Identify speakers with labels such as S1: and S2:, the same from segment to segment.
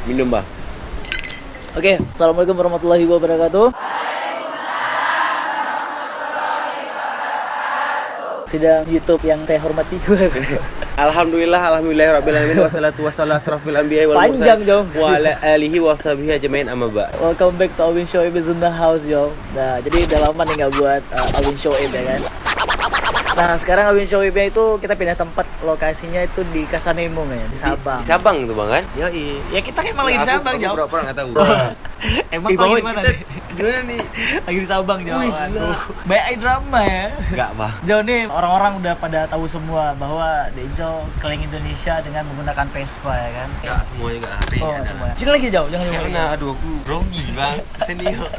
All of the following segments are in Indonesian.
S1: Minum bang.
S2: Oke, assalamualaikum warahmatullahi wabarakatuh. Sidang YouTube yang saya hormati.
S1: Alhamdulillahirabbil wassalatu wassalamu asrafil anbiya'i wal mursalin.
S2: Panjang, Jom.
S1: Wa ala alihi wa sahbihi ajmain amma ba.
S2: Welcome back to Alvin Shoaib is in the house, yo. Nah, jadi udah lama nih nggak buat Alvin Shoaib ya kan. Nah, sekarang Alvin Shoaibnya itu kita pindah tempat, lokasinya itu di Kasanemo ya, di Sabang.
S1: Di Sabang itu bang kan?
S2: Yoi. Ya kita kan emang lagi di Sabang,
S1: Aku
S2: Jauh.
S1: pura-pura nggak tahu.
S2: Emang kau gimana nih?
S1: Gimana nih?
S2: Lagi di Sabang, Jauh.
S1: Wih, gila.
S2: Banyak drama ya.
S1: Enggak bang.
S2: Jauh nih orang-orang udah pada tahu semua bahwa Dejo keliling Indonesia dengan menggunakan Vespa ya kan?
S1: Enggak semuanya enggak hari.
S2: Oh, semuanya. Sini lagi Jauh, jangan jauh.
S1: Karena aduh aku grogi bang. Senior.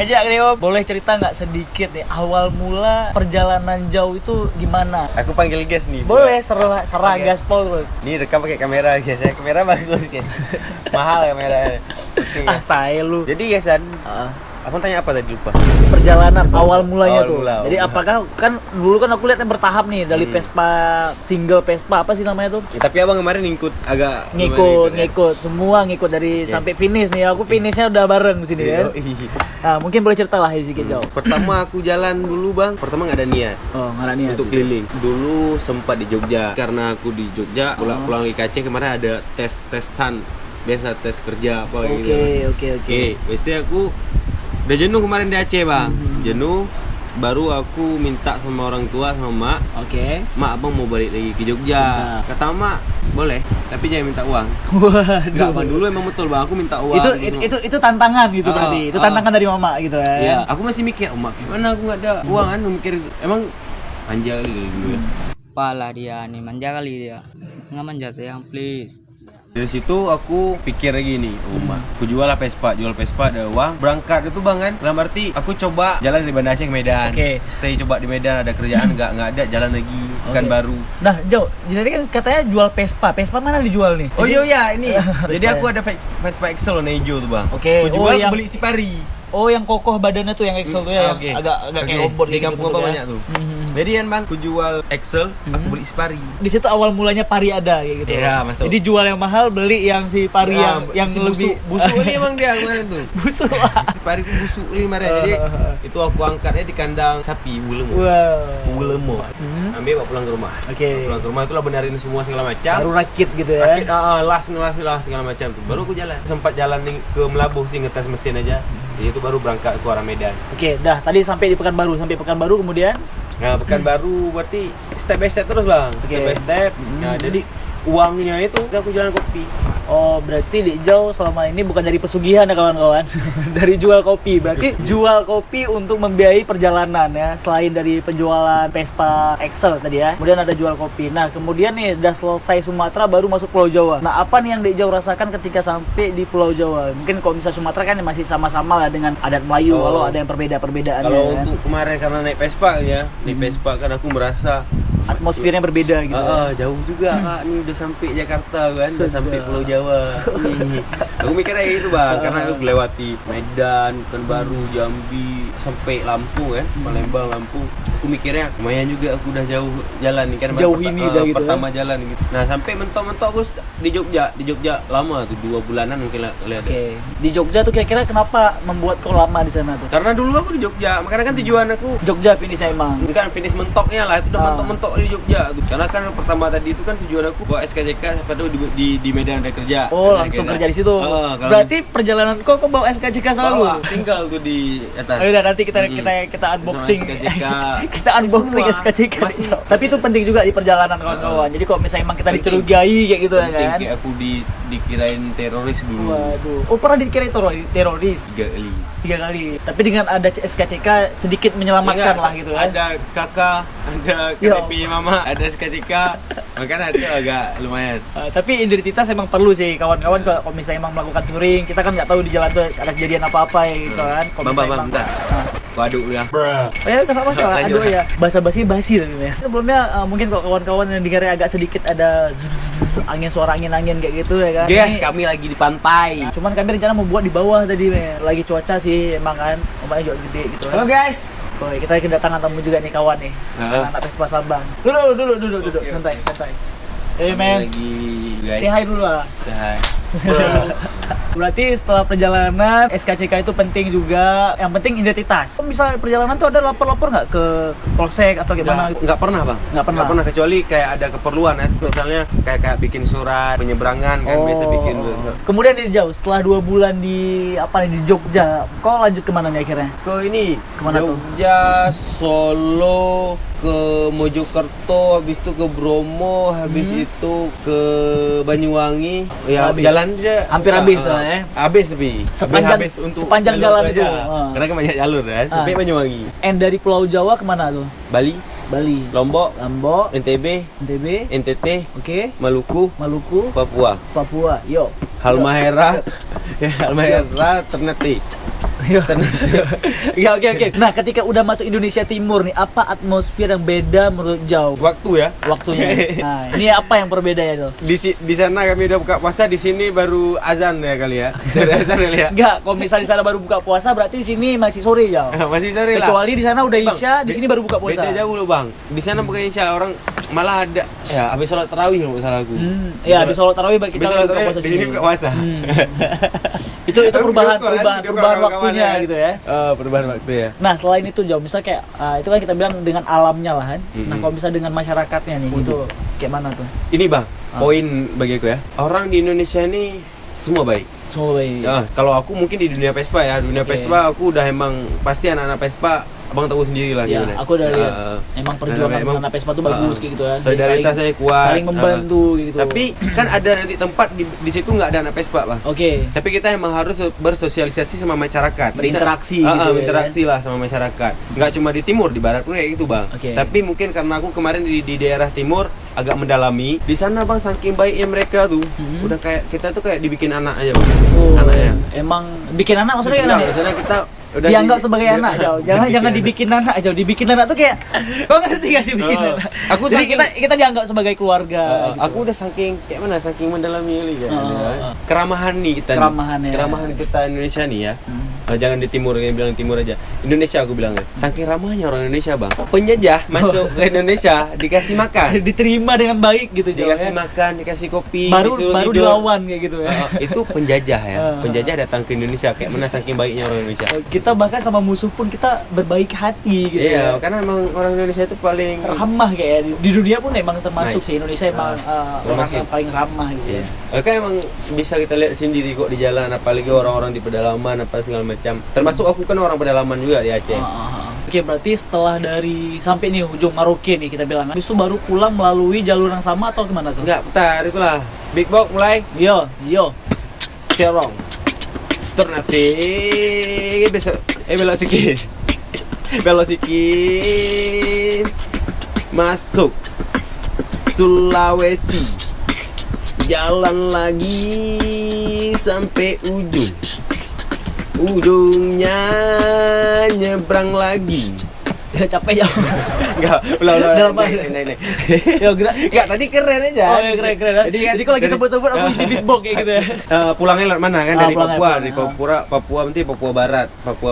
S2: Ngajak Deo, boleh cerita nggak sedikit nih awal mula perjalanan jauh itu gimana?
S1: Aku panggil guys nih.
S2: Boleh serah
S1: Oke.
S2: gaspol terus.
S1: Ini rekam pakai kamera guys. Ya kamera bagus guys. Mahal kamera. Pusing ya.
S2: Saya lu.
S1: Jadi guys, abang tanya apa tadi lupa?
S2: Perjalanan awal mulanya
S1: Awal
S2: tuh.
S1: mula,
S2: Jadi
S1: awal
S2: apakah kan dulu kan aku lihatnya bertahap nih dari Vespa single Vespa apa sih namanya tuh?
S1: Ya, tapi abang kemarin ngikut agak
S2: Ngikut semua ngikut dari sampai finish nih. Aku finishnya udah bareng di sini kan. Nah, mungkin boleh cerita lah sedikit Jauh.
S1: Pertama aku jalan dulu bang. Pertama nggak ada niat
S2: Oh, nggak niat.
S1: untuk keliling. Dulu sempat di Jogja. Karena aku di Jogja pulang ke Aceh kemarin ada tesan biasa tes kerja apa gitu.
S2: Oke.
S1: Pasti aku udah jenuh kemarin di Aceh bang. Jenuh. Baru aku minta sama orang tua sama mak.
S2: Oke.
S1: Mak abang mau balik lagi ke Jogja.
S2: Sedap.
S1: Kata mak boleh, tapi jangan minta uang.
S2: Waduh.
S1: Enggak bang, dulu emang betul bang, aku minta uang.
S2: Itu tantangan gitu berarti. Itu
S1: ah.
S2: tantangan dari mama gitu ya.
S1: Iya, aku masih mikir, mak gimana aku nggak ada uang kan? Aku mikir emang manja kali dulu ya.
S3: Pala dia nih, manja kali dia. Nggak manja sayang, please.
S1: Dari situ aku pikir lagi nih, mak, aku jual Vespa, ada uang, berangkat itu bang kan. Dalam arti aku coba jalan dari Banda Aceh ke Medan.
S2: Oke.
S1: Stay coba di Medan, ada kerjaan nggak ada, jalan lagi, kan
S2: Oke.
S1: baru.
S2: Nah, Jauh, jadi kan katanya jual Vespa. Vespa mana dijual nih?
S1: Oh iya ini. Jadi
S2: Vespa
S1: aku ada Vespa Excel warna hijau tuh bang.
S2: Oke.
S1: Aku jual,
S2: yang-
S1: aku beli si Pari.
S2: Oh, yang kokoh badannya tuh yang Excel tuh ya,
S1: Oke.
S2: yang agak kayak
S1: Oke.
S2: robot
S1: Di
S2: gitu
S1: kampung apa
S2: bentuknya.
S1: banyak tuh.
S2: Mhm.
S1: Jadi kan bang, aku jual Excel, aku beli si Pari.
S2: Di situ awal mulanya Pari ada kayak gitu.
S1: Iya, masuk.
S2: Jadi jual yang mahal, beli yang si Pari yang
S1: si
S2: lebih
S1: busuk ini emang dia kemarin tuh.
S2: busuk.
S1: Si Pari itu busuk ini kemarin. Jadi itu aku angkatnya di kandang sapi Wulemo.
S2: Wow.
S1: Wulemo.
S2: Hmm.
S1: Ambil bawa pulang ke rumah.
S2: Oke.
S1: Pulang ke rumah itulah benerin semua segala macam.
S2: Baru rakit gitu ya.
S1: Rakit, las segala macam tuh. Baru aku jalan. Sempat jalan ke Melabuh sih ngetes mesin aja. Jadi itu baru berangkat ke arah Medan.
S2: Oke, dah tadi sampai di Pekanbaru kemudian.
S1: Nah, Pekanbaru berarti step by step terus bang. Step
S2: Oke.
S1: by step. Nah, jadi uangnya itu aku jalan kopi.
S2: Oh, berarti di Jauh selama ini bukan dari pesugihan ya kawan-kawan. Dari jual kopi. Berarti jual kopi untuk membiayai perjalanan ya. Selain dari penjualan Vespa Excel tadi ya. Kemudian ada jual kopi. Nah, kemudian nih udah selesai Sumatera baru masuk Pulau Jawa. Nah, apa nih yang di Jauh rasakan ketika sampai di Pulau Jawa? Mungkin kalau misalnya Sumatera kan masih sama-sama lah dengan adat Melayu.
S1: Oh.
S2: Walau ada yang perbedaannya.
S1: Kalau
S2: kan.
S1: untuk kemarin karena naik Vespa ya, naik Vespa kan aku merasa
S2: Atmosfernya berbeda gitu.
S1: jauh juga kak, ini udah sampai Jakarta kan, udah sampai Pulau Jawa. Nih. Aku mikirnya kayak gitu bang, karena aku lewati Medan, Pekanbaru, Jambi, sampai Lampung kan, Palembang, Lampung. Aku mikirnya lumayan juga aku udah jauh jalan nih kan.
S2: Sejauh ini udah gitu
S1: pertama jalan gitu. Nah sampai mentok-mentok aku di Jogja lama tuh 2 bulanan mungkin lihat.
S2: Oke. Di Jogja tuh kira-kira kenapa membuat kau lama di sana tuh?
S1: Karena dulu aku di Jogja, makanya kan tujuan aku
S2: Jogja finishnya emang.
S1: bukan finish mentoknya lah, itu udah mentok-mentok di Jogja tuh. Karena kan pertama tadi itu kan tujuan aku bawa SKCK siapa tahu di Medan ada kerja.
S2: Oh,
S1: Ada
S2: langsung
S1: kerja.
S2: kerja di situ.
S1: Kalau
S2: Berarti perjalanan kok bawa SKCK selalu?
S1: bawa, tinggal tuh di atas.
S2: Oh, udah nanti kita unboxing.
S1: Sama SKCK.
S2: Kita unboxing
S1: Semua.
S2: SKCK.
S1: Masih.
S2: Tapi itu penting juga di perjalanan kawan-kawan. Jadi kalau misalnya emang kita dicurigai kayak gitu ya
S1: Penting
S2: kan.
S1: kayak aku dikirain teroris dulu.
S2: Waduh. Oh, pernah dikira teroris
S1: 3 kali.
S2: 3 kali. Tapi dengan ada SKCK sedikit menyelamatkan
S1: Ya,
S2: lah gitu kan.
S1: Ada kakak, ada
S2: Ya.
S1: KTP mama, ada SKCK. Makanya itu agak lumayan.
S2: Tapi identitas emang perlu sih kawan-kawan kalau misalnya emang melakukan touring, kita kan nggak tahu di jalan tuh ada kejadian apa-apa ya gitu kan. Kalau
S1: Bang,
S2: misalnya
S1: bang,
S2: emang-
S1: bentar.
S2: Ah.
S1: Aku aduk dulu ya.
S2: Oh ya, nggak masalah.
S1: Lanjut.
S2: Aduh ya, basa-basi basi tapi ya. Sebelumnya mungkin kalau kawan-kawan yang dengarnya agak sedikit ada angin, suara angin-angin kayak gitu ya kan.
S1: Guys,
S2: Ini-
S1: kami lagi di pantai.
S2: Cuman kami rencana mau buat di bawah tadi, men. Lagi cuaca sih emang kan, ombaknya juga gede gitu.
S3: Halo guys.
S2: Oh, kita kedatangan tamu juga nih kawan nih.
S1: Halo.
S2: Anak Vespa Sabang. Duduk, santai.
S1: Kami
S2: Men.
S1: lagi guys.
S2: Say hi dulu lah.
S1: Say hi.
S2: Berarti setelah perjalanan SKCK itu penting juga. Yang penting identitas. Misalnya perjalanan tuh ada lapor-lapor nggak ke polsek atau gimana?
S1: Nggak pernah bang.
S2: Nggak pernah.
S1: Kecuali kayak ada keperluan kan. Misalnya kayak bikin surat penyeberangan kan biasa bikin.
S2: Kemudian di jauh setelah 2 bulan di di Jogja, kau lanjut kemana nih akhirnya?
S1: Ke ini
S2: Kemana tuh?
S1: Jogja, Solo, ke Mojokerto, habis itu ke Bromo, habis itu ke Banyuwangi. Ya
S2: Habis.
S1: jalan dia
S2: Hampir habis lah ya.
S1: Habis tapi
S2: Sepanjang jalan itu.
S1: Karena kan banyak jalur kan. Sampai Banyuwangi.
S2: Dari Pulau Jawa kemana tuh?
S1: Bali, Lombok, NTB, NTT,
S2: Oke.
S1: Maluku, Papua.
S2: Yo.
S1: Halmahera, Ternate.
S2: Ya, oke. Nah, ketika udah masuk Indonesia Timur nih, apa atmosfer yang beda menurut jauh?
S1: Waktu ya.
S2: Waktunya. Nah, ini apa yang berbeda ya tuh?
S1: Di sana kami udah buka puasa, di sini baru azan ya kali ya. Dari azan kali ya.
S2: Enggak, kalau misalnya di sana baru buka puasa berarti di sini masih sore jauh.
S1: Masih sore lah.
S2: Kecuali di sana udah Isya, di sini baru buka puasa.
S1: Beda jauh loh bang. Di sana bukan Isya, orang malah ada ya habis sholat tarawih kalau nggak salah aku.
S2: Ya, habis sholat tarawih kita
S1: sholat
S2: buka puasa
S1: di sini buka puasa.
S2: Itu perubahan waktunya gitu ya.
S1: Perubahan waktu ya.
S2: Nah, selain itu jauh, misal kayak itu kan kita bilang dengan alamnya lah kan. Nah, kalau bisa dengan masyarakatnya nih, itu kayak mana tuh?
S1: Ini bang, poin bagi aku ya. Orang di Indonesia ini semua baik.
S2: Semua baik.
S1: Kalau aku mungkin di dunia Vespa ya, Vespa aku udah emang pasti anak-anak Vespa abang tahu sendiri lah
S2: ya,
S1: gimana.
S2: aku udah lihat emang perjuangan anak Vespa tuh bagus kayak gitu kan.
S1: Solidaritas saya kuat.
S2: Saling membantu gitu.
S1: Tapi kan ada nanti tempat di situ nggak ada anak Vespa bang.
S2: Oke.
S1: Tapi kita emang harus bersosialisasi sama masyarakat.
S2: Berinteraksi gitu ya.
S1: Berinteraksi lah sama masyarakat. Nggak cuma di timur, di barat pun kayak gitu bang. Tapi mungkin karena aku kemarin di daerah timur agak mendalami. Di sana bang saking baiknya mereka tuh, udah kayak kita tuh kayak dibikin anak aja bang. Anaknya.
S2: Emang bikin anak maksudnya
S1: Nah,
S2: gimana?
S1: maksudnya kita udah
S2: dianggap sebagai anak jauh. Jangan dibikin anak jauh. Dibikin anak tuh kayak kok ngerti gak dibikin anak? Jadi kita dianggap sebagai keluarga. Gitu.
S1: Aku udah saking kayak mana saking mendalami kali ya. Keramahan nih kita. Keramahan kita Indonesia nih ya. Jangan di timur, yang bilang timur aja. Indonesia aku bilang ya. Saking ramahnya orang Indonesia bang. Penjajah masuk ke Indonesia dikasih makan,
S2: diterima dengan baik gitu jauh.
S1: Dikasih makan, dikasih kopi,
S2: baru dilawan kayak gitu ya.
S1: Itu penjajah ya. Penjajah datang ke Indonesia kayak mana saking baiknya orang Indonesia.
S2: Kita bahkan sama musuh pun kita berbaik hati gitu.
S1: Iya, karena emang orang Indonesia itu paling
S2: ramah kayak di dunia pun emang termasuk sih Indonesia emang orang yang paling ramah gitu.
S1: Iya. Kan emang bisa kita lihat sendiri kok di jalan, apalagi orang-orang di pedalaman apa segala macam. Termasuk aku kan orang pedalaman juga di Aceh. Oke, berarti setelah dari sampai nih ujung Maroke nih kita bilang, habis itu baru pulang melalui jalur yang sama atau gimana tuh? Enggak, bentar, itulah. Big Box mulai. Yo. Serong. Ternate besok belok sikit. Masuk Sulawesi. Jalan lagi sampai ujungnya nyebrang lagi. Ya capek ya. Enggak, ulang. Naik. Ya enggak, tadi keren aja. Oh ya keren. Jadi kalau lagi sebut-sebut aku isi beatbox kayak gitu ya. Pulangnya lewat mana kan dari Papua, nanti Papua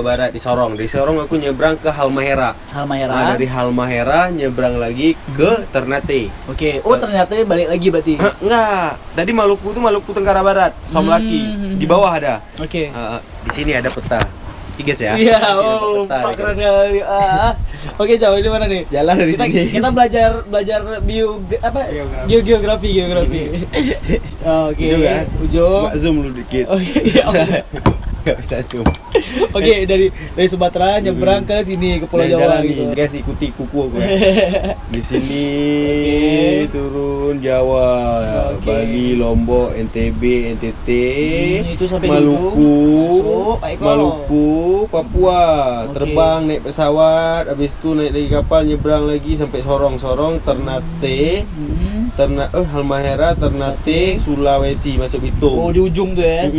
S1: Barat di Sorong. Dari Sorong aku nyebrang ke Halmahera. Nah, dari Halmahera nyebrang lagi ke Ternate. Oke. Oh, ternyata balik lagi berarti. Enggak. Tadi Maluku Tenggara Barat, Somlaki. Di bawah ada. Oke. Di sini ada peta. Guys ya. Iya, Pak keren kali. Oke, jauh ini mana nih? Jalan dari sini. Kita belajar geografi. Oke. Ujung. Coba zoom lu dikit. Oke. Gak bisa zoom. Oke, dari Sumatera nyebrang ke sini ke Pulau Jawa gitu. Guys, ikuti kuku aku. Di sini turun Jawa, Bali, Lombok, NTB, NTT, itu sampai Maluku, Papua. Terbang naik pesawat, habis itu naik lagi kapal nyebrang lagi sampai Sorong, Ternate. Halmahera, Ternate, Sulawesi masuk Bitung. Oh, di ujung tuh ya.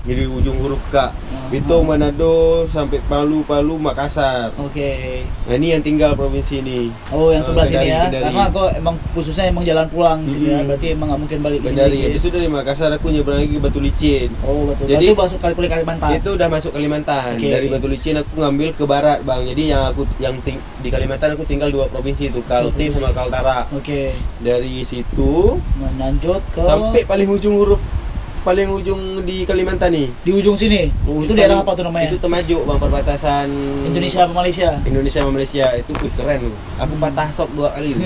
S1: Jadi ujung huruf K. Bitung, Manado sampai Palu, Makassar. Oke. Nah, ini yang tinggal provinsi ini. Oh, yang sebelah sini ya. Karena aku emang khususnya jalan pulang sini ya. Berarti emang nggak mungkin balik ke sini. Habis itu dari Makassar aku nyebrang lagi ke Batu Licin. Oh, betul. Jadi masuk Kalimantan. Itu udah masuk Kalimantan. Dari Batu Licin aku ngambil ke barat, Bang. Jadi yang di Kalimantan aku tinggal 2 provinsi itu, Kaltim sama Kaltara. Oke. Dari situ situ
S2: Lanjut ke
S1: sampai paling ujung di Kalimantan nih.
S2: di ujung sini. Itu daerah apa tuh namanya?
S1: Itu Temajuk bang, perbatasan
S2: Indonesia sama Malaysia.
S1: Indonesia sama Malaysia. Itu keren loh. Aku patah sok 2 kali loh.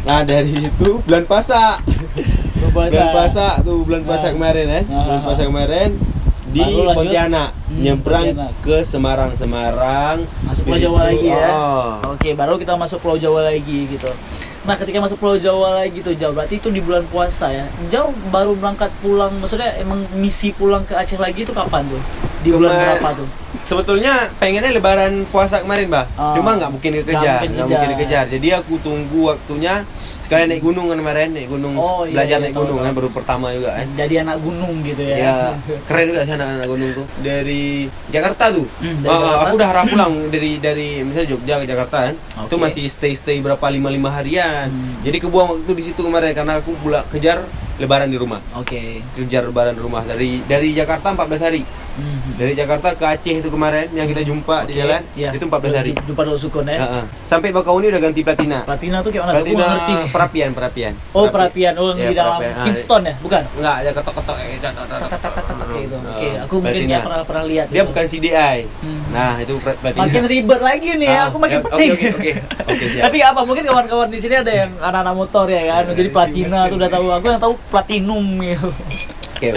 S1: Nah dari situ bulan puasa bulan puasa kemarin kan. Bulan puasa kemarin di
S2: Baru lanjut.
S1: Pontianak nyebrang
S2: Pontianak.
S1: ke Semarang
S2: Masuk Pulau
S1: Itu,
S2: Jawa lagi ya.
S1: oh.
S2: Oke, baru kita masuk Pulau Jawa lagi gitu. Nah, ketika masuk Pulau Jawa lagi tuh jauh, berarti itu di bulan puasa ya. Jauh baru berangkat pulang, maksudnya emang misi pulang ke Aceh lagi itu kapan tuh? Di bulan berapa tuh?
S1: Sebetulnya pengennya lebaran puasa kemarin, Bah.
S2: Oh.
S1: Cuma nggak mungkin dikejar,
S2: Nggak
S1: nggak
S2: mungkin
S1: mungkin dikejar. Jadi aku tunggu waktunya sekalian naik gunung kan kemarin, naik gunung,
S2: Oh, iya,
S1: belajar
S2: iya,
S1: naik
S2: tahu,
S1: gunung
S2: tahu.
S1: kan baru pertama juga kan.
S2: Jadi anak gunung gitu ya.
S1: Ya, keren juga sih anak-anak gunung tuh. Dari Jakarta tuh.
S2: Dari Jakarta.
S1: Aku udah harap pulang dari misalnya Jogja ke Jakarta kan. Itu
S2: Oke.
S1: masih stay berapa 5 harian. Jadi kebuang waktu di situ kemarin karena aku kejar lebaran di rumah.
S2: Oke.
S1: Kejar lebaran di rumah dari Jakarta 14 hari. Dari Jakarta ke Aceh itu kemarin yang kita jumpa di
S2: Oke,
S1: jalan
S2: iya.
S1: itu 14 hari.
S2: Jumpa Dok Sukun ya.
S1: Heeh. Sampai Bakauni udah ganti platina.
S2: Platina tuh kayak mana? Aku
S1: Platina
S2: nggak ngerti nih.
S1: perapian.
S2: Oh, perapian. Oh,
S1: Iya,
S2: di dalam
S1: perapian. Ah,
S2: Kingston ya? Bukan?
S1: Enggak, ada ketok-ketok kayak
S2: Kayak gitu. Oke, aku mungkin
S1: Platina.
S2: nggak pernah lihat.
S1: Dia
S2: gitu.
S1: bukan CDI.
S2: Hmm.
S1: Nah, itu platina.
S2: Makin ribet lagi nih ya, aku makin
S1: ya,
S2: penting.
S1: Oke, siap.
S2: Tapi apa mungkin kawan-kawan di sini ada yang anak-anak motor ya kan, jadi platina tuh udah tahu. Aku yang tahu platinum gitu.
S1: Oke.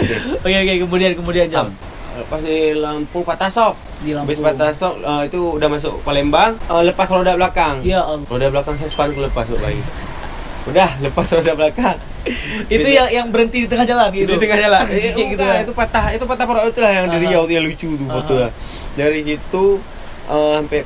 S2: Oke, kemudian
S1: Sam.
S2: jam
S1: Pas di Lampung patah sok.
S2: di Lampung.
S1: Habis patah sok itu udah masuk Palembang, lepas roda belakang.
S2: Ya Allah.
S1: Roda belakang saya span lepas baik. Udah, lepas roda belakang.
S2: Itu yang berhenti di tengah jalan gitu.
S1: Di tengah jalan.
S2: Gitu
S1: Enggak,
S2: ya.
S1: itu patah parah itu lah yang di Riau tuh yang lucu tuh foto. Dari situ sampai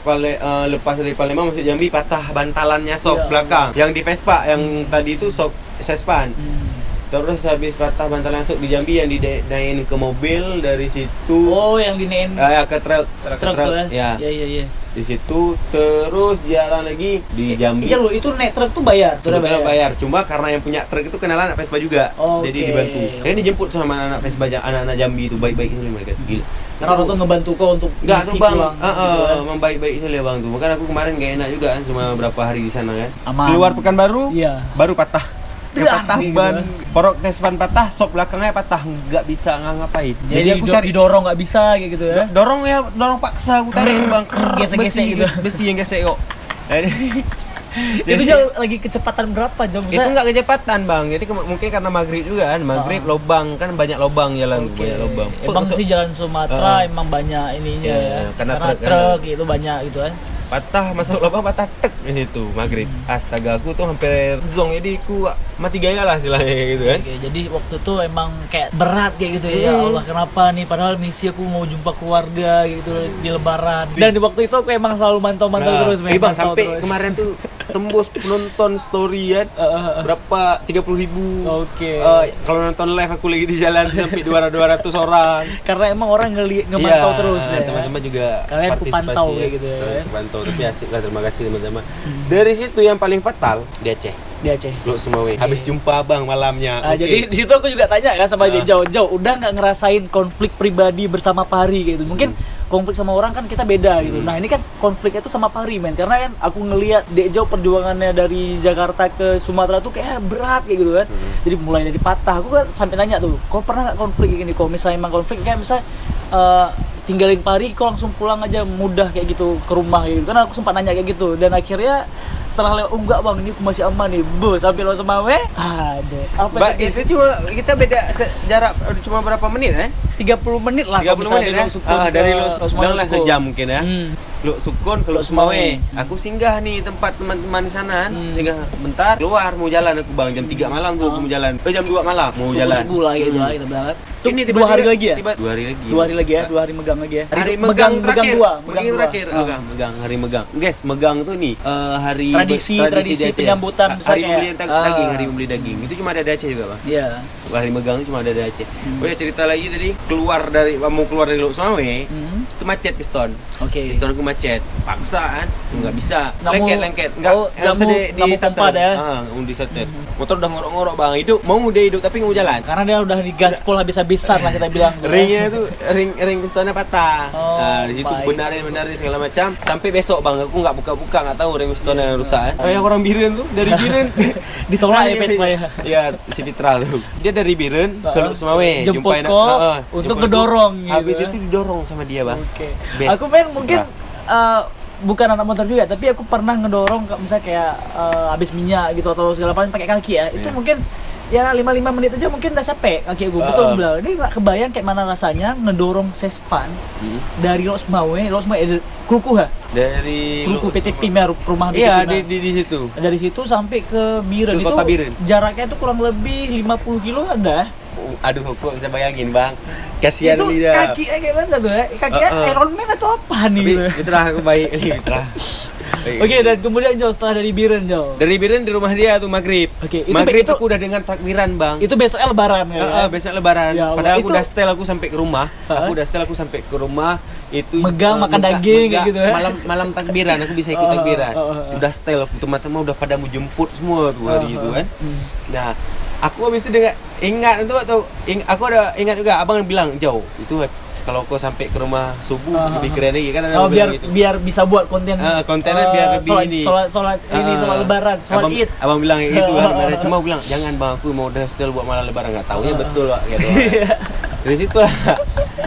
S1: lepas dari Palembang masuk Jambi patah bantalannya sok
S2: Ya.
S1: belakang. Yang di Vespa yang tadi itu sok sespan.
S2: Hmm.
S1: Terus habis patah bantalan sok di Jambi yang dinaikin ke mobil dari situ.
S2: Oh, yang dinein
S1: Ke truk
S2: truk tuh
S1: ya.
S2: ya. Iya.
S1: Di situ terus jalan lagi di Jambi.
S2: Iya lu, itu naik truk tuh bayar. Sudah
S1: Sebetulnya bayar, cuma karena yang punya truk itu kenalan anak Vespa juga,
S2: Oke.
S1: jadi dibantu. Dan dijemput sama anak Vespa, anak-anak Jambi itu baik-baik ini mereka, gila.
S2: Karena orang tuh ngebantu kau untuk
S1: Enggak
S2: isi
S1: tuh bang,
S2: pulang. Gitu kan.
S1: membaik-baik itu ya bang tuh. Makanya aku kemarin gak enak juga kan, cuma berapa hari di sana kan.
S2: Aman.
S1: Keluar Pekanbaru,
S2: Iya.
S1: baru patah. Patah
S2: gitu
S1: ban,
S2: kan.
S1: porok tespan patah, sok belakangnya patah, nggak bisa ngapain.
S2: Jadi aku cari didorong nggak bisa kayak gitu ya.
S1: Dorong paksa, aku tarik bang,
S2: Gesek-gesek
S1: Besi-
S2: gitu.
S1: besi yang gesek kok.
S2: Itu jauh lagi kecepatan berapa jam?
S1: Itu nggak kecepatan bang, jadi mungkin karena maghrib juga kan, maghrib lobang kan banyak lobang jalan,
S2: Oke.
S1: banyak lobang.
S2: Emang
S1: Masuk-
S2: sih jalan Sumatera emang banyak ininya
S1: Iya,
S2: ya.
S1: karena
S2: Karena
S1: truk
S2: truk itu banyak gitu kan.
S1: patah masuk lubang patah tek di situ maghrib. Astaga aku tuh hampir zong, jadi aku mati gaya lah istilahnya kayak gitu kan.
S2: Oke, jadi waktu itu emang kayak berat kayak gitu ya. Ya Allah, kenapa nih, padahal misi aku mau jumpa keluarga gitu di lebaran. Dan di waktu itu aku emang selalu mantau-mantau terus, men.
S1: bang
S2: Mantau
S1: sampai
S2: terus.
S1: kemarin tuh tembus penonton story kan berapa 30.000.
S2: Oke.
S1: Kalau nonton live aku lagi di jalan sampai 200 orang.
S2: Karena emang orang ngemantau
S1: Iya,
S2: terus ya.
S1: teman-teman juga
S2: Kalian aku
S1: partisipasi
S2: pantau
S1: ya.
S2: kayak gitu ya.
S1: Kalian aku pantau, tapi asik lah, terima kasih teman-teman. Dari situ yang paling fatal di Aceh,
S2: Di Aceh.
S1: Lok Sumawe. Habis jumpa abang malamnya.
S2: Nah,
S1: Oke.
S2: jadi di situ aku juga tanya kan sama dia, jauh-jauh udah nggak ngerasain konflik pribadi bersama Pari gitu. Mungkin konflik sama orang kan kita beda gitu. Nah, ini kan konfliknya tuh sama Pari, men. Karena kan aku ngelihat Dekjo perjuangannya dari Jakarta ke Sumatera tuh kayak berat kayak gitu kan. Jadi mulai dari patah, aku kan sampai nanya tuh, kau pernah nggak konflik kayak gini? Kok misalnya emang konflik kayak misalnya tinggalin Pari, kau langsung pulang aja mudah kayak gitu ke rumah gitu. Karena aku sempat nanya kayak gitu, dan akhirnya setelah lewat, enggak bang, ini aku masih aman nih, sampai Lok Sumawe, ada apa
S1: Mbak,
S2: tadi?
S1: itu cuma kita beda jarak cuma berapa menit
S2: 30 menit lah
S1: 30
S2: kalau misalnya
S1: menit
S2: dari
S1: ya?
S2: Lok Sukun ke
S1: Dari Lok
S2: Sumawe
S1: Sukun lah
S2: Sukun.
S1: sejam mungkin ya. Lok Sukun ke Lok Sumawe.
S2: Sumawe.
S1: Aku singgah nih tempat teman-teman di sana. Singgah bentar, keluar mau jalan aku bang, jam 3 malam tuh aku mau jalan. Jam 2 malam mau jalan.
S2: Subuh lah gitu lah kita berangkat. Tuh,
S1: Ini
S2: 2 hari lagi ya?
S1: 2 hari lagi.
S2: 2 hari lagi ya, 2 hari megang lagi ya.
S1: Hari megang terakhir.
S2: dua,
S1: Megang terakhir. Megang hari megang. Guys, megang tuh nih hari
S2: Tradisi
S1: di Aceh.
S2: penyambutan
S1: hari
S2: misalnya.
S1: pembelian daging, hari pembeli daging. Itu cuma ada di Aceh juga, Bang.
S2: Iya.
S1: lari megang cuma ada di Aceh. Udah cerita lagi tadi mau keluar dari Lok Sumawe, itu macet piston.
S2: Oke.
S1: Piston aku macet, paksa kan, nggak bisa.
S2: Nggak mau-
S1: Lengket,
S2: nggak mau pompa dah, ya?
S1: Di setir. Motor udah ngorok-ngorok bang, dia hidup tapi nggak mau jalan.
S2: Karena dia udah digaspol habis-habisan lah kita bilang.
S1: Ringnya tuh ring pistonnya patah.
S2: Oh,
S1: Nah di situ
S2: baik.
S1: benerin segala macam. Sampai besok bang, aku nggak buka-buka, nggak tahu ring pistonnya rusak. Kayak orang Biren tuh dari Biren
S2: Ditolak ya Vespa ya.
S1: Iya si Fitra tuh. Dia dari Biren ke Lok Sumawe.
S2: Jemput
S1: jumpain-
S2: kok untuk
S1: jemput aku.
S2: ngedorong gitu.
S1: Habis itu didorong sama dia bang.
S2: Oke.
S1: Best.
S2: Aku mungkin bukan anak motor juga, tapi aku pernah ngedorong misalnya kayak habis minyak gitu atau segala macam pakai kaki ya. Itu
S1: Iya.
S2: mungkin ya 5 menit aja mungkin udah capek kaki aku. Betul bilang. Ini nggak kebayang kayak mana rasanya ngedorong sespan dari Lok Sumawe Kruku ya?
S1: Dari
S2: Kruku
S1: Lok
S2: PT
S1: Sumawe.
S2: PIM ya, perumahan PT
S1: Iya
S2: PIM.
S1: di situ.
S2: Dari situ sampai ke Biren
S1: Ke
S2: itu
S1: kota Biren.
S2: jaraknya itu kurang lebih 50 kilo ada.
S1: Aduh kok bisa bayangin bang. Kasihan
S2: Itu
S1: dia.
S2: kakinya kayak mana tuh ya? Kakinya Iron Man atau apa nih
S1: Tapi
S2: gitu.
S1: Fitra aku baik nih Fitra.
S2: Oke, dan kemudian Jo setelah dari Biren Jo.
S1: Dari Biren di rumah dia tuh maghrib.
S2: Oke, itu-
S1: maghrib
S2: itu-
S1: aku udah dengar takbiran bang.
S2: Itu besoknya lebaran ya. kan?
S1: Besok lebaran.
S2: Ya Allah,
S1: Padahal aku
S2: itu-
S1: udah setel aku sampai ke rumah.
S2: Hah?
S1: Aku udah setel aku sampai ke rumah itu
S2: Megang, makan daging, kayak gitu ya?
S1: Malam takbiran aku bisa ikut takbiran. Udah setel aku teman-teman udah pada mau jemput semua tuh hari itu kan. Nah, aku habis itu ingat itu aku ada ingat juga abang bilang jauh itu kalau kau sampai ke rumah subuh lebih keren lagi kan ada
S2: Oh,
S1: bilang gitu.
S2: biar bisa buat konten.
S1: Kontennya biar lebih ini.
S2: Sholat lebaran, sholat Id.
S1: Abang bilang kayak gitu kan. Cuma bilang jangan bang aku mau udah setel buat malam lebaran nggak taunya betul pak gitu. Dari situ lah.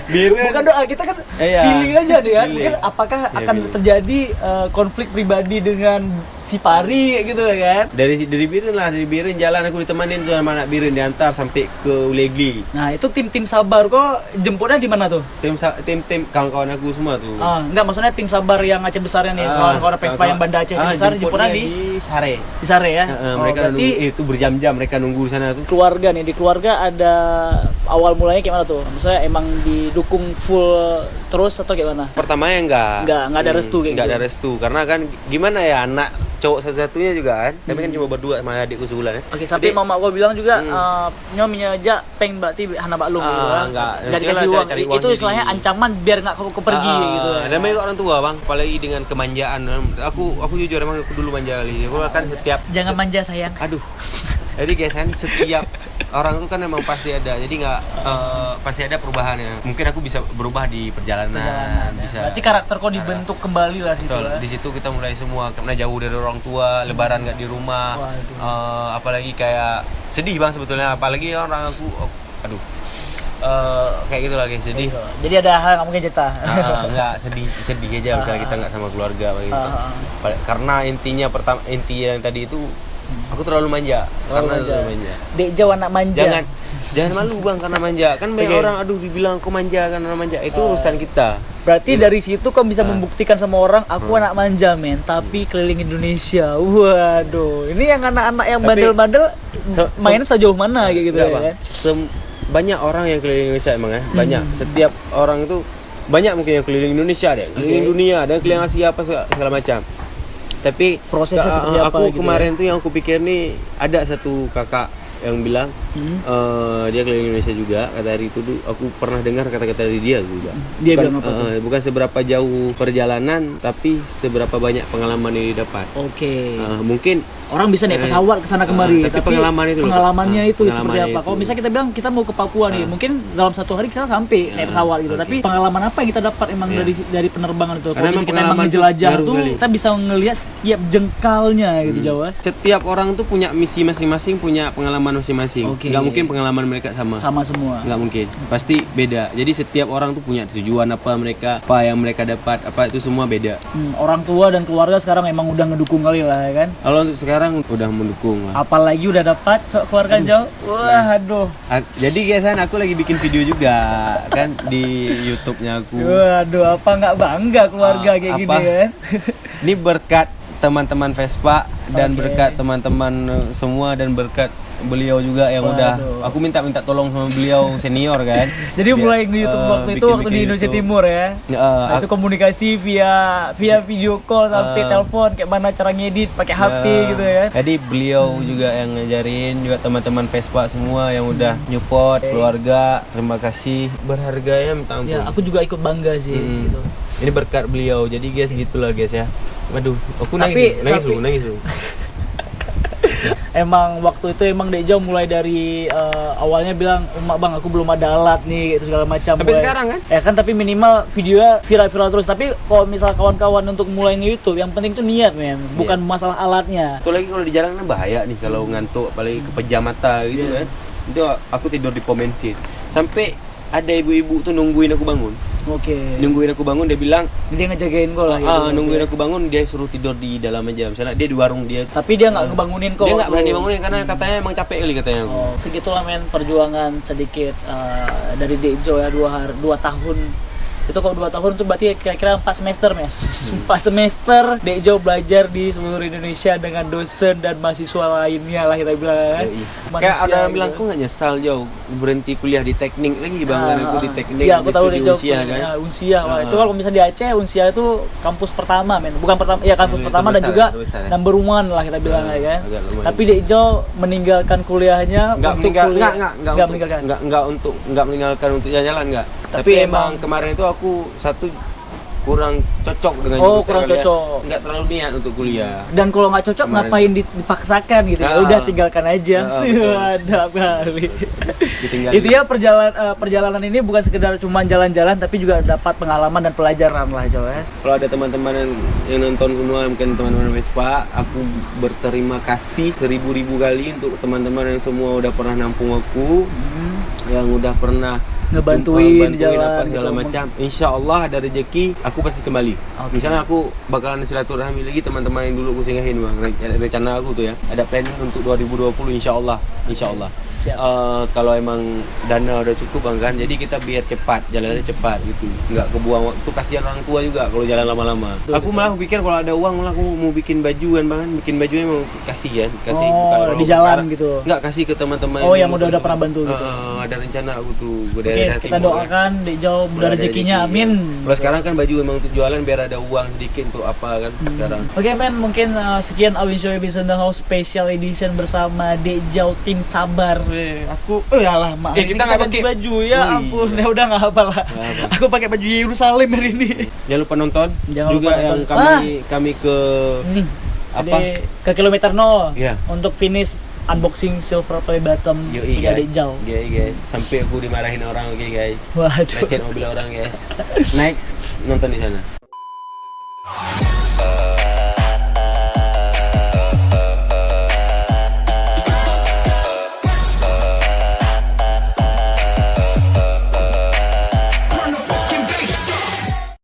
S2: Bukan doa, kita kan
S1: Iya.
S2: feeling aja nih kan.
S1: Feeling.
S2: Mungkin apakah
S1: Iya,
S2: akan
S1: feeling.
S2: terjadi konflik pribadi dengan si Pari kayak gitu kan.
S1: Dari Biren jalan aku ditemanin tuh sama anak Biren diantar sampai ke Ulegli.
S2: Nah, itu tim sabar kok jemputnya di mana tuh?
S1: Tim kawan-kawan aku semua tuh.
S2: Enggak, maksudnya tim sabar yang Aceh besarnya nih, kawan-kawan Vespa yang Banda Aceh besar jemputnya di
S1: Sare.
S2: Sare ya.
S1: Mereka
S2: berarti
S1: nunggu, itu berjam-jam mereka nunggu di sana tuh.
S2: keluarga nih, di keluarga ada awal mulanya kayak mana tuh? Maksudnya emang didukung full terus atau kayak mana?
S1: Pertamanya enggak
S2: ada restu kayak
S1: enggak
S2: gitu.
S1: ada restu karena kan gimana ya anak cowok satu-satunya juga kan. Kami kan cuma berdua sama adikku sebulan ya.
S2: Oke, sampai mama gua bilang juga nyonya aja peng berarti hana baklum gitu kan.
S1: enggak.
S2: Enggak dikasih
S1: Nanti lah
S2: uang.
S1: cari uang
S2: Itu istilahnya
S1: sendiri.
S2: ancaman biar enggak kau pergi gitu.
S1: Dan mereka orang tua bang, apalagi dengan kemanjaan. Aku jujur emang aku dulu manja kali. Aku kan setiap
S2: Jangan manja sayang.
S1: aduh. Jadi guys kan setiap orang itu kan memang pasti ada. Jadi nggak pasti ada perubahannya. Mungkin aku bisa berubah di perjalanan. Bisa.
S2: Berarti karakter kau dibentuk kembali lah situ.
S1: Betul.
S2: Lah.
S1: Di situ kita mulai semua karena jauh dari orang tua, lebaran nggak di rumah. Apalagi kayak sedih bang sebetulnya. Apalagi orang aku, aduh, kayak gitu lagi sedih.
S2: Jadi ada hal yang mungkin cerita.
S1: Nggak sedih aja misalnya kita nggak sama keluarga gitu. Karena inti yang tadi itu aku terlalu manja. Terlalu manja.
S2: Dek Jawa anak manja.
S1: Jangan malu bang karena manja. Kan banyak orang aduh dibilang aku manja karena manja. Itu urusan kita.
S2: Berarti dari situ kau bisa membuktikan sama orang aku anak manja men, tapi keliling Indonesia. Waduh, ini yang anak-anak yang bandel-bandel main sejauh mana kayak gitu ya
S1: Bang.
S2: kan?
S1: Banyak orang yang keliling Indonesia emang ya. Banyak. Setiap orang itu banyak mungkin yang keliling Indonesia ada, yang keliling dunia, ada yang keliling Asia apa segala macam. Tapi
S2: Prosesnya seperti apa
S1: aku
S2: gitu
S1: kemarin tuh yang aku pikir nih ada satu kakak yang bilang dia keliling Indonesia juga. Kata hari itu aku pernah dengar kata-kata dari dia juga.
S2: Dia
S1: bukan,
S2: bilang apa tuh?
S1: Bukan seberapa jauh perjalanan, tapi seberapa banyak pengalaman yang didapat.
S2: Oke.
S1: Mungkin
S2: Orang bisa naik pesawat ke sana kemari,
S1: tapi pengalaman itu loh.
S2: pengalamannya itu seperti
S1: Pengalamannya
S2: apa? Kalau
S1: itu.
S2: misalnya kita bilang kita mau ke Papua nih, mungkin dalam satu hari kita sampai naik pesawat gitu. Tapi pengalaman apa yang kita dapat emang dari penerbangan itu? Kalau
S1: Karena emang
S2: kita emang
S1: pengalaman itu
S2: ngejelajah
S1: baru
S2: tuh,
S1: kali.
S2: kita bisa ngelihat setiap jengkalnya gitu Jawa.
S1: setiap orang tuh punya misi masing-masing, punya pengalaman masing-masing.
S2: Oke.
S1: Nggak mungkin pengalaman mereka sama.
S2: Sama semua.
S1: Nggak mungkin. Pasti beda. Jadi setiap orang tuh punya tujuan apa yang mereka dapat, apa itu semua beda.
S2: Orang tua dan keluarga sekarang emang udah ngedukung kali lah ya kan.
S1: Kalau untuk sekarang udah mendukung lah.
S2: Apalagi udah dapat keluarga jauh. Wah, aduh.
S1: Jadi guys, aku lagi bikin video juga kan di YouTube-nya aku.
S2: Waduh, apa nggak bangga keluarga kayak
S1: apa?
S2: gini kan?
S1: Ini berkat teman-teman Vespa dan
S2: Oke.
S1: berkat teman-teman semua dan berkat beliau juga yang udah
S2: Waduh.
S1: aku minta tolong sama beliau senior kan.
S2: Jadi mulai nge-YouTube waktu itu waktu di Indonesia Timur ya. Nah, itu komunikasi via video call sampai telepon kayak mana cara ngedit pakai HP gitu ya.
S1: Jadi beliau juga yang ngajarin, juga teman-teman Vespa semua yang udah nyupport keluarga, terima kasih berharga ya minta ampun.
S2: Ya, aku juga ikut bangga sih gitu.
S1: Ini berkat beliau. Jadi guys gitulah guys ya. Waduh, aku
S2: Tapi-
S1: nangis lu.
S2: Emang waktu itu emang Dejo mulai dari awalnya bilang, "Emak bang, aku belum ada alat nih," gitu segala macam.
S1: Tapi
S2: Mulai-
S1: sekarang kan?
S2: Ya kan, tapi minimal videonya viral terus. Tapi kalau misal kawan-kawan untuk mulai nge-YouTube, yang penting tuh niat men, bukan masalah alatnya.
S1: Satu lagi kalau di jalan kan bahaya nih kalau ngantuk, apalagi kepejam mata gitu kan. Itu aku tidur di pom bensin. Sampai ada ibu-ibu tuh nungguin aku bangun.
S2: Oke.
S1: Nungguin aku bangun, dia bilang,
S2: Dia ngejagain kok lah gitu.
S1: nungguin aku bangun, dia suruh tidur di dalam aja. Misalnya dia di warung dia.
S2: Tapi dia nggak ngebangunin kok.
S1: Dia nggak berani
S2: waktu-
S1: bangunin karena katanya emang capek kali katanya aku.
S2: Oh, segitulah men perjuangan sedikit dari Dejo ya 2 tahun. Itu kalau 2 tahun itu berarti kira-kira 4 semester men. 4 semester Dejo belajar di seluruh Indonesia dengan dosen dan mahasiswa lainnya lah kita bilang kan.
S1: Kayak ada yang
S2: gitu.
S1: bilang, kok nggak nyesal jauh berhenti kuliah di teknik lagi bang, karena aku di teknik.
S2: Iya, aku
S1: di
S2: tahu
S1: studi
S2: Dejo
S1: Unsia, kan.
S2: Unsia. Wah, itu kalau misalnya di Aceh Unsia itu kampus pertama men. Bukan pertama, ya kampus
S1: Itu
S2: pertama dan
S1: besar,
S2: juga
S1: itu besar, ya.
S2: number one lah kita bilang ya kan.
S1: agak lumayan.
S2: Tapi Dejo meninggalkan kuliahnya
S1: Nggak
S2: untuk kuliah. Nggak
S1: meninggalkan untuk jalan-jalan nggak.
S2: Tapi
S1: Tapi
S2: emang-
S1: emang kemarin itu aku satu kurang cocok dengan
S2: Oh,
S1: jurusan
S2: kurang
S1: kali ya.
S2: cocok.
S1: Nggak terlalu niat untuk kuliah.
S2: Dan kalau nggak cocok
S1: Kemarin.
S2: ngapain dipaksakan gitu ya?
S1: Ah.
S2: Udah tinggalkan aja.
S1: Ah, betul.
S2: Ada kali.
S1: Ditinggalin.
S2: Intinya perjalanan ini bukan sekedar cuma jalan-jalan tapi juga dapat pengalaman dan pelajaran lah Jo ya.
S1: Kalau ada teman-teman yang nonton semua, mungkin teman-teman Vespa, aku berterima kasih 1000 kali untuk teman-teman yang semua udah pernah nampung aku, yang udah pernah
S2: Ngebantuin di
S1: bantuin
S2: jalan
S1: apa
S2: gitu.
S1: segala macam. Insya Allah ada rezeki, aku pasti kembali.
S2: Oke.
S1: Misalnya aku bakalan silaturahmi lagi teman-teman yang dulu aku singgahin bang. Rencana aku tuh ya, ada planning untuk 2020 insya Allah.
S2: Siap.
S1: Kalau emang dana udah cukup bang kan, jadi kita biar cepat, jalannya cepat gitu, nggak kebuang waktu, kasihan orang tua juga kalau jalan lama-lama.
S2: Betul,
S1: Aku malah pikir kalau ada uang malah aku mau bikin baju kan bang, bikin baju emang kasih kan, kasih
S2: Oh,
S1: bukan kalau
S2: di
S1: aku
S2: jalan
S1: sekarang.
S2: gitu.
S1: Nggak, kasih ke teman-teman.
S2: Oh, yang
S1: dulu,
S2: udah
S1: teman-teman.
S2: pernah bantu gitu.
S1: Ada rencana aku tuh.
S2: Oke, kita doakan Dejo mudah rezekinya, amin.
S1: Kalau sekarang kan baju emang untuk jualan biar ada uang sedikit untuk apa kan sekarang.
S2: Oke men, mungkin sekian Alwin Show Business in the House Special Edition bersama Dejo Tim Sabar. Aku, alah mak,
S1: kita
S2: ini kita
S1: nggak
S2: ganti
S1: pakai-
S2: baju ya,
S1: Oh,
S2: ampun,
S1: iya.
S2: ya udah nggak apa lah.
S1: Nggak apa.
S2: Aku pakai baju Yerusalem hari ini.
S1: Jangan lupa nonton.
S2: Jangan
S1: juga
S2: lupa
S1: yang
S2: nonton.
S1: kami ke
S2: Jadi ke kilometer 0
S1: Iya.
S2: untuk finish unboxing silver play bottom
S1: Yoi
S2: punya
S1: guys.
S2: Dejo.
S1: Guys, sampai aku dimarahin orang, oke guys.
S2: Waduh.
S1: Lecet mobil orang guys. Next nonton di sana.